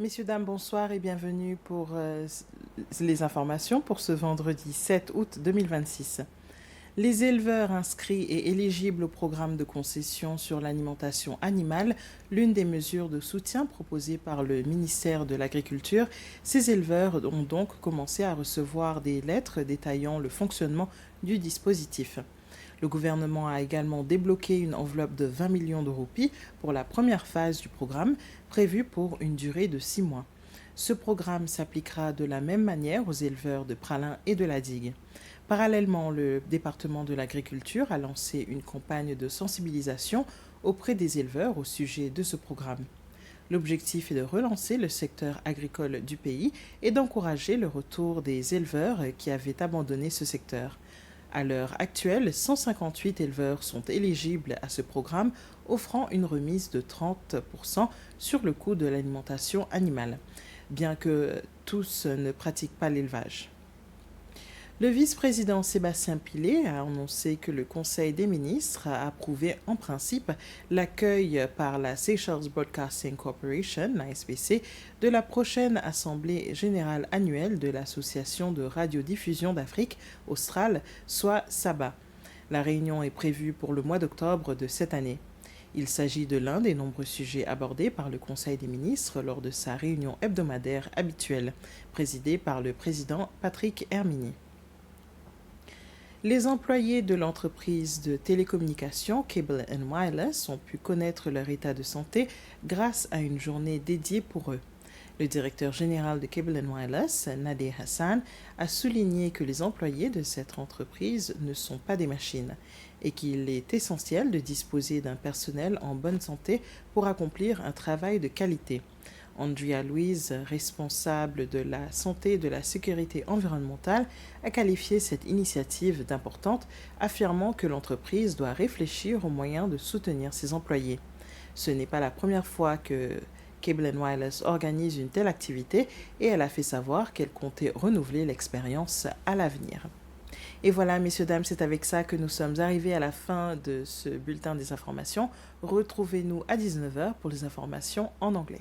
Messieurs, dames, bonsoir et bienvenue pour les informations pour ce vendredi 7 août 2026. Les éleveurs inscrits et éligibles au programme de concession sur l'alimentation animale, l'une des mesures de soutien proposées par le ministère de l'Agriculture, ces éleveurs ont donc commencé à recevoir des lettres détaillant le fonctionnement du dispositif. Le gouvernement a également débloqué une enveloppe de 20 millions de roupies pour la première phase du programme, prévue pour une durée de 6 mois. Ce programme s'appliquera de la même manière aux éleveurs de pralin et de la digue. Parallèlement, le département de l'agriculture a lancé une campagne de sensibilisation auprès des éleveurs au sujet de ce programme. L'objectif est de relancer le secteur agricole du pays et d'encourager le retour des éleveurs qui avaient abandonné ce secteur. À l'heure actuelle, 158 éleveurs sont éligibles à ce programme, offrant une remise de 30% sur le coût de l'alimentation animale, bien que tous ne pratiquent pas l'élevage. Le vice-président Sébastien Pillet a annoncé que le Conseil des ministres a approuvé en principe l'accueil par la Seychelles Broadcasting Corporation, la SBC, de la prochaine Assemblée générale annuelle de l'Association de radiodiffusion d'Afrique australe, soit SABA. La réunion est prévue pour le mois d'octobre de cette année. Il s'agit de l'un des nombreux sujets abordés par le Conseil des ministres lors de sa réunion hebdomadaire habituelle, présidée par le président Patrick Hermini. Les employés de l'entreprise de télécommunications Cable & Wireless ont pu connaître leur état de santé grâce à une journée dédiée pour eux. Le directeur général de Cable & Wireless, Nadir Hassan, a souligné que les employés de cette entreprise ne sont pas des machines et qu'il est essentiel de disposer d'un personnel en bonne santé pour accomplir un travail de qualité. Andrea Louise, responsable de la santé et de la sécurité environnementale, a qualifié cette initiative d'importante, affirmant que l'entreprise doit réfléchir aux moyens de soutenir ses employés. Ce n'est pas la première fois que Cable & Wireless organise une telle activité et elle a fait savoir qu'elle comptait renouveler l'expérience à l'avenir. Et voilà, messieurs, dames, c'est avec ça que nous sommes arrivés à la fin de ce bulletin des informations. Retrouvez-nous à 19h pour les informations en anglais.